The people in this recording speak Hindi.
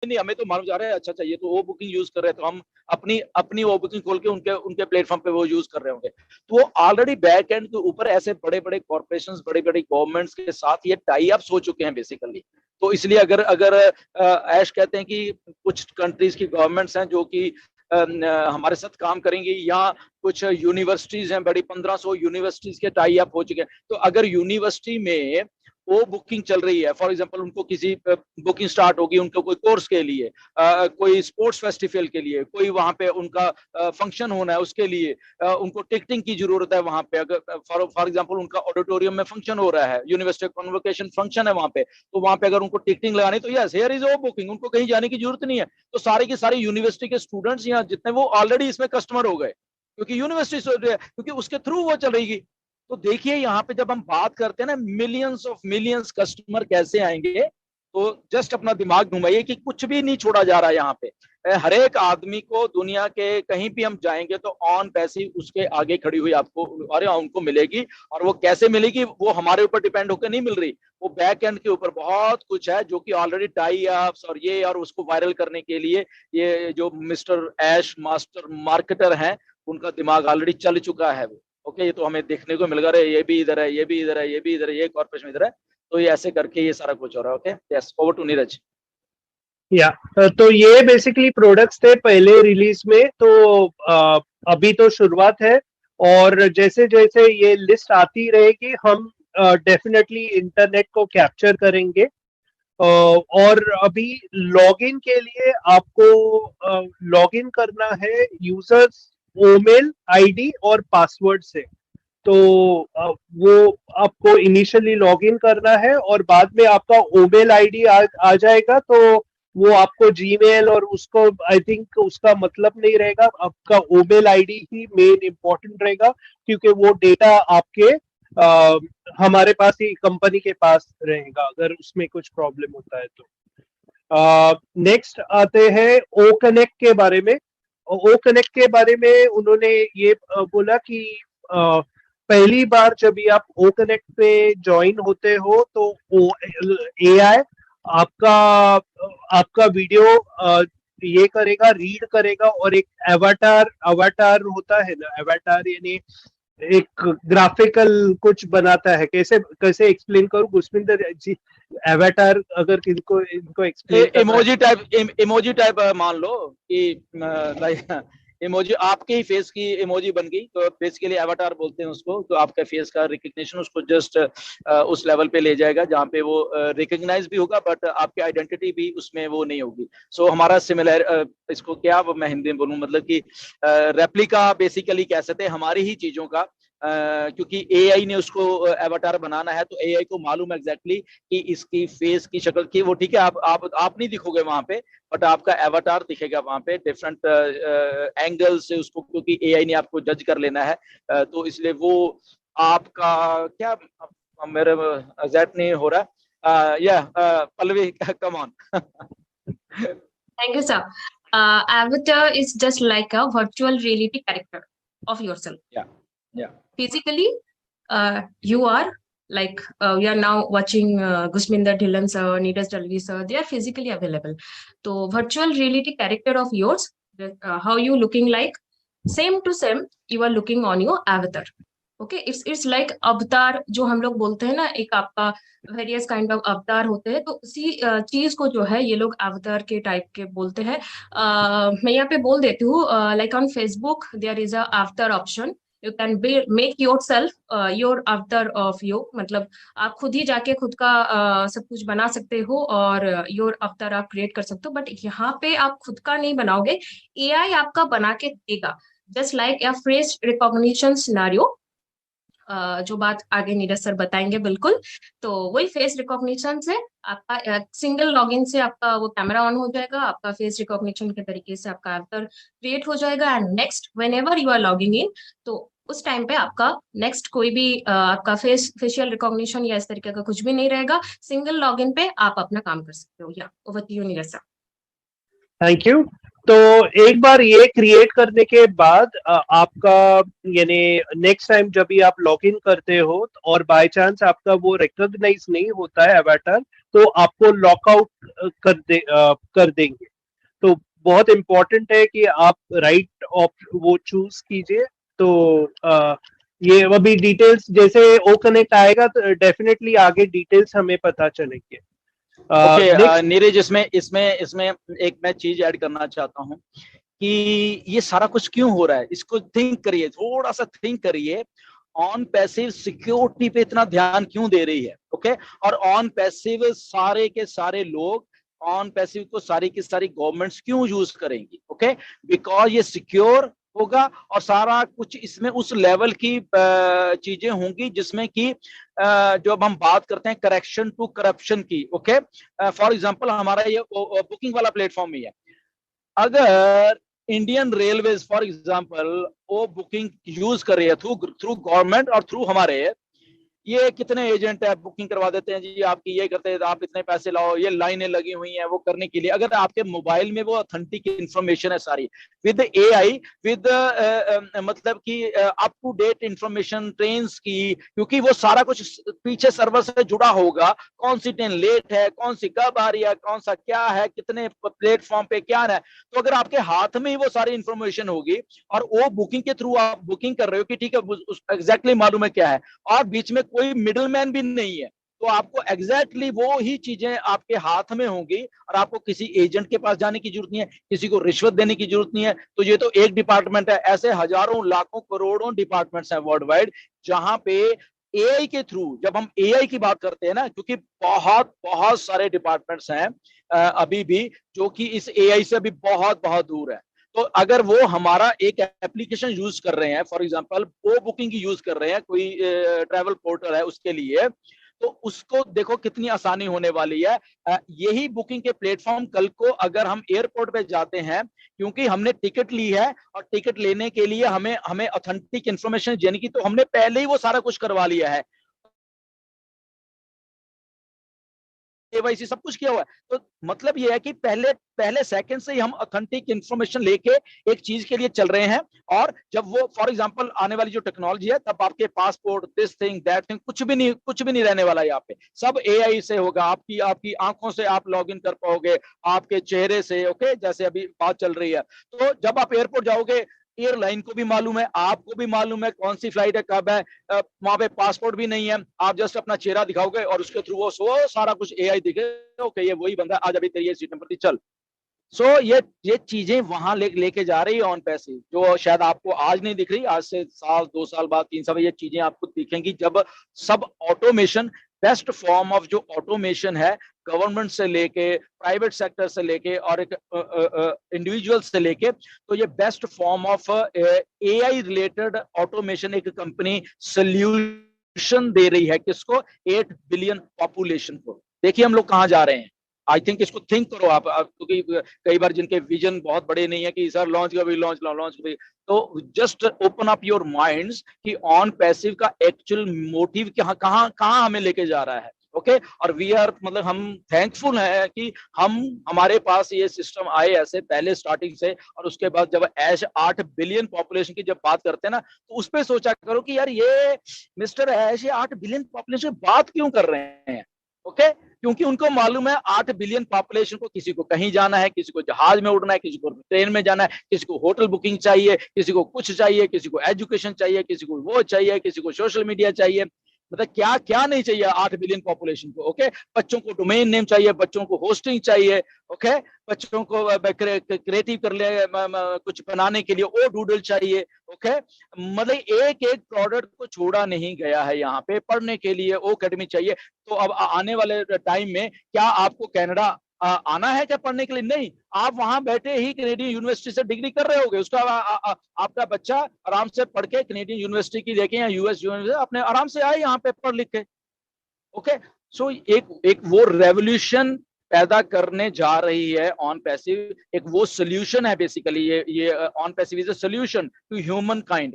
नहीं हमें तो मालूम जा रहा है, अच्छा अच्छा ये तो वो बुकिंग यूज कर रहे हैं, तो हम अपनी अपनी वो बुकिंग खोल के उनके उनके प्लेटफॉर्म पे वो यूज कर रहे होंगे। तो वो ऑलरेडी बैक एंड के ऊपर ऐसे बड़े बड़े कॉर्पोरेशन, बड़ी बड़ी गवर्नमेंट्स के साथ ये टाई अप्स हो चुके हैं बेसिकली। तो इसलिए अगर अगर ऐश कहते हैं कि कुछ कंट्रीज की गवर्नमेंट्स हैं जो कि हमारे साथ काम करेंगी, या कुछ यूनिवर्सिटीज हैं बड़ी, 1500 यूनिवर्सिटीज के टाई अप हो चुके हैं। तो अगर यूनिवर्सिटी में वो बुकिंग चल रही है, फॉर एग्जांपल उनको किसी बुकिंग स्टार्ट होगी उनको कोई कोर्स के लिए, कोई स्पोर्ट्स फेस्टिवल के लिए, कोई वहां पे उनका फंक्शन होना है उसके लिए, उनको टिकटिंग की जरूरत है वहां पे। अगर फॉर एग्जांपल उनका ऑडिटोरियम में फंक्शन हो रहा है, यूनिवर्सिटी कॉन्वोकेशन फंक्शन है वहां पे, तो वहां पे अगर उनको टिकटिंग लगानी तो यस हियर इज वो बुकिंग, उनको कहीं जाने की जरूरत नहीं है। तो सारे के सारे यूनिवर्सिटी के स्टूडेंट्स यहाँ जितने वो ऑलरेडी इसमें कस्टमर हो गए, क्योंकि यूनिवर्सिटी, क्योंकि उसके थ्रू वो चल रही। तो देखिए यहाँ पे जब हम बात करते हैं ना मिलियंस ऑफ मिलियंस कस्टमर कैसे आएंगे, तो जस्ट अपना दिमाग घुमाइए कि कुछ भी नहीं छोड़ा जा रहा है यहाँ पे। हर एक आदमी को दुनिया के कहीं भी हम जाएंगे तो ऑन पैसे उसके आगे खड़ी हुई आपको अरे उनको मिलेगी। और वो कैसे मिलेगी वो हमारे ऊपर डिपेंड होकर नहीं मिल रही, वो बैक एंड के ऊपर बहुत कुछ है जो कि ऑलरेडी टाई अप्स और ये और उसको वायरल करने के लिए ये जो मिस्टर ऐश मास्टर मार्केटर हैं उनका दिमाग ऑलरेडी चल चुका है वो। ओके, ये तो हमें देखने को मिल रहा है, ये भी इधर है, ये भी इधर है, ये भी इधर है, ये कॉर्पोरेशन इधर है। तो ये ऐसे करके ये सारा कुछ हो रहा है। Okay, yes, over to Neeraj. या तो ये बेसिकली प्रोडक्ट्स थे पहले रिलीज में, तो अभी तो शुरुआत है, और जैसे जैसे ये लिस्ट आती रहेगी हम डेफिनेटली इंटरनेट को कैप्चर करेंगे। और अभी लॉगिन के लिए आपको लॉगिन करना है यूजर्स ईमेल आईडी और पासवर्ड से। तो वो आपको इनिशियली लॉगिन करना है और बाद में आपका ईमेल आईडी आ जाएगा, तो वो आपको जीमेल और उसको आई थिंक उसका मतलब नहीं रहेगा, आपका ईमेल आईडी ही मेन इंपॉर्टेंट रहेगा, क्योंकि वो डेटा आपके हमारे पास ही कंपनी के पास रहेगा अगर उसमें कुछ प्रॉब्लम होता है तो। नेक्स्ट आते हैं ओ कनेक्ट के बारे में। ओ कनेक्ट के बारे में उन्होंने ये बोला कि पहली बार जब भी आप ओ कनेक्ट पे ज्वाइन होते हो तो एआई आपका वीडियो ये करेगा, रीड करेगा, और एक अवतार होता है ना, अवतार यानी एक ग्राफिकल कुछ बनाता है। कैसे कैसे एक्सप्लेन करूं गुस्मिंदर जी? अवतार अगर इनको एक्सप्लेन, इमोजी टाइप मान लो कि इमोजी आपके ही फेस की इमोजी बन गई, तो बेसिकली एवाटार बोलते हैं उसको। तो आपका फेस का रिकग्निशन उसको जस्ट उस लेवल पे ले जाएगा जहाँ पे वो रिकग्नाइज भी होगा, बट आपकी आइडेंटिटी भी उसमें वो नहीं होगी। सो हमारा सिमिलर इसको क्या मैं हिंदी में बोलूँ, मतलब कि रेप्लिका बेसिकली कह सकते हैं हमारी ही चीजों का। क्योंकि एआई ने उसको एवाटार बनाना है, तो एआई को मालूम है एग्जैक्टली कि इसकी फेस की शक्ल की वो ठीक है, आप नहीं दिखोगे वहां पे, बट आपका एवाटार दिखेगा वहां पे डिफरेंट एंगल से उसको, क्योंकि एआई ने आपको जज कर लेना है। तो इसलिए वो आपका क्या मेरे एग्जैक्ट नहीं हो रहा। या Pallavi come on. Thank you, sir. Avatar is just like a virtual reality character of yourself. Yeah. Physically, you are like we are now watching Gushminder Dhillon sir, Neeraj Dalvi sir. They are physically available. So virtual reality character of yours, how you looking like, same to same you are looking on your avatar. Okay, it's like अवतार जो हम लोग बोलते हैं ना, एक आपका वेरियस काइंड ऑफ अवतार होते हैं, तो उसी चीज को जो है ये लोग अवतार के टाइप के बोलते हैं। मैं यहाँ पे बोल देती हूँ, like on Facebook there is a avatar option, you can make yourself your avatar of you, मतलब आप खुद ही जाके खुद का सब कुछ बना सकते हो और योर अवतार आप क्रिएट कर सकते हो। बट यहाँ पे आप खुद का नहीं बनाओगे, एआई आपका बना के देगा, just like a face recognition scenario. जो बात आगे नीरज सर बताएंगे बिल्कुल। तो वही फेस रिकॉग्निशन से आपका सिंगल लॉगिन से आपका वो कैमरा ऑन हो जाएगा, आपका फेस रिकॉग्निशन के तरीके से आपका अवतार क्रिएट हो जाएगा, and next whenever you are logging in, तो उस टाइम पे आपका नेक्स्ट कोई भी आपका फेशियल रिकॉग्निशन या इस तरीके का कुछ भी नहीं रहेगा। सिंगल लॉगिन पे आप अपना काम कर सकते हो। या over to you Neeraj sir. Thank you. तो एक बार ये क्रिएट करने के बाद आपका यानी नेक्स्ट टाइम जब भी आप लॉग इन करते हो और बाय चांस आपका वो रिकॉग्नाइज नहीं होता है अवतार, तो आपको लॉकआउट कर देंगे। तो बहुत इम्पोर्टेंट है कि आप राइट वो चूज कीजिए। तो ये अभी डिटेल्स जैसे ओ कनेक्ट आएगा तो डेफिनेटली आगे डिटेल्स हमें पता चलेंगे। ओके नीरज, इसमें इसमें इसमें एक मैं चीज ऐड करना चाहता हूँ कि ये सारा कुछ क्यों हो रहा है, इसको थिंक करिए, थोड़ा सा थिंक करिए। ऑन पैसिव सिक्योरिटी पे इतना ध्यान क्यों दे रही है? ओके और ऑन पैसिव सारे के सारे लोग ऑन पैसिव को सारी की सारी गवर्नमेंट्स क्यों यूज करेंगी? ओके बिकॉज ये सिक्योर होगा और सारा कुछ इसमें उस लेवल की चीजें होंगी जिसमें कि जो अब हम बात करते हैं करेक्शन टू करप्शन की। ओके फॉर एग्जांपल हमारा ये बुकिंग वाला प्लेटफॉर्म ही है। अगर इंडियन रेलवेज फॉर एग्जांपल वो बुकिंग यूज कर रही है थ्रू गवर्नमेंट और थ्रू हमारे, ये कितने एजेंट है बुकिंग करवा देते हैं जी, आपकी ये करते हैं, आप इतने पैसे लाओ, ये लाइनें लगी हुई हैं वो करने के लिए। अगर आपके मोबाइल में वो ऑथेंटिक इंफॉर्मेशन है सारी विद एआई विद मतलब कि up to date information train की, क्योंकि वो सारा कुछ पीछे सर्वर से जुड़ा होगा, कौन सी ट्रेन लेट है, कौन सी कब आ रही है, कौन सा क्या है, कितने प्लेटफॉर्म पे क्या है, तो अगर आपके हाथ में ही वो सारी इंफॉर्मेशन होगी और वो बुकिंग के थ्रू आप बुकिंग कर रहे हो कि ठीक है एग्जैक्टली मालूम है क्या है और बीच में कोई मिडिल मैन भी नहीं है, तो आपको एग्जैक्टली वो ही चीजें आपके हाथ में होंगी और आपको किसी एजेंट के पास जाने की जरूरत नहीं है, किसी को रिश्वत देने की जरूरत नहीं है। तो ये तो एक डिपार्टमेंट है, ऐसे हजारों लाखों करोड़ों डिपार्टमेंट्स हैं वर्ल्ड वाइड जहां पे एआई के थ्रू, जब हम एआई की बात करते हैं ना, क्योंकि बहुत बहुत सारे डिपार्टमेंट्स हैं अभी भी जो कि इस एआई से अभी बहुत बहुत दूर है। तो अगर वो हमारा एक एप्लीकेशन यूज कर रहे हैं, फॉर एग्जांपल वो बुकिंग की यूज कर रहे हैं, कोई ट्रैवल पोर्टल है उसके लिए, तो उसको देखो कितनी आसानी होने वाली है। यही बुकिंग के प्लेटफॉर्म कल को अगर हम एयरपोर्ट पे जाते हैं, क्योंकि हमने टिकट ली है और टिकट लेने के लिए हमें हमें ऑथेंटिक इंफॉर्मेशन देने की, तो हमने पहले ही वो सारा कुछ करवा लिया है, केवाईसी सब कुछ किया हुआ है। तो मतलब ये है कि पहले पहले सेकंड से ही हम ऑथेंटिक इंफॉर्मेशन लेके एक चीज के लिए चल रहे हैं। और जब वो फॉर एग्जांपल आने वाली जो टेक्नोलॉजी है, तब आपके passport this thing that thing कुछ भी नहीं रहने वाला है यहाँ पे, सब एआई से होगा। आपकी आपकी आंखों से आप लॉग इन कर पाओगे, आपके चेहरे से। ओके जैसे अभी बात चल रही है, तो जब आप एयरपोर्ट जाओगे, एयरलाइन को भी मालूम है, आपको भी मालूम है कौन सी फ्लाइट है, कब है, वहां पे पासपोर्ट भी नहीं है, आप जस्ट अपना चेहरा दिखाओगे और उसके थ्रू वो सारा कुछ एआई दिखे, ओके ये वही बंदा आज अभी तेरी सीट नंबर थी चल। सो ये चीजें वहां लेके जा रही है ऑन पैसिव, जो शायद आपको आज नहीं दिख रही, आज से साल 2 साल बाद 3 साल ये चीजें आपको दिखेंगी जब सब ऑटोमेशन, बेस्ट फॉर्म ऑफ जो ऑटोमेशन है गवर्नमेंट से लेके प्राइवेट सेक्टर से लेके और एक इंडिविजुअल से लेके, तो ये best form of AI related automation एक कंपनी सोल्यूशन दे रही है किसको? 8 बिलियन पॉपुलेशन को। देखिए हम लोग कहां जा रहे हैं। आई थिंक इसको थिंक करो आप, क्योंकि कई बार जिनके विजन बहुत बड़े नहीं है कि सर लॉन्च कभी लॉन्च कभी, तो just open up your minds कि ऑन पैसिव का एक्चुअल मोटिव कहां कहां कहां हमें लेके जा रहा है। ओके और वी आर मतलब हम थैंकफुल है कि हमारे पास ये सिस्टम आए ऐसे पहले स्टार्टिंग से, और उसके बाद जब ऐश 8 बिलियन पॉपुलेशन की जब बात करते हैं ना, तो उस पर सोचा करो कि यार ये मिस्टर ऐश 8 बिलियन पॉपुलेशन की बात क्यों कर रहे हैं। ओके क्योंकि उनको मालूम है 8 बिलियन पॉपुलेशन को, किसी को कहीं जाना है, किसी को जहाज में उड़ना है, किसी को ट्रेन में जाना है, किसी को होटल बुकिंग चाहिए, किसी को कुछ चाहिए, किसी को एजुकेशन चाहिए, किसी को वो चाहिए, किसी को सोशल मीडिया चाहिए, मतलब क्या क्या नहीं चाहिए 8 बिलियन पॉपुलेशन को। ओके बच्चों को डोमेन नेम चाहिए, बच्चों को होस्टिंग चाहिए, ओके बच्चों को क्रिएटिव कर ले कुछ बनाने के लिए ओ डूडल चाहिए। ओके मतलब एक एक प्रोडक्ट को छोड़ा नहीं गया है यहाँ पे, पढ़ने के लिए ओ एकेडमी चाहिए। तो अब आने वाले टाइम में क्या आपको कनाडा आना है क्या पढ़ने के लिए? नहीं, आप वहां बैठे ही कैनेडियन यूनिवर्सिटी से डिग्री कर रहे होगे, उसका आपका बच्चा आराम से पढ़ के कैनेडियन यूनिवर्सिटी की देखें या यूएस यूनिवर्सिटी अपने आराम से आए यहाँ पे पढ़ लिख के। ओके सो एक वो रेवोल्यूशन पैदा करने जा रही है ऑन पैसिव, एक वो सोल्यूशन है बेसिकली। ये on passive is a solution to human kind.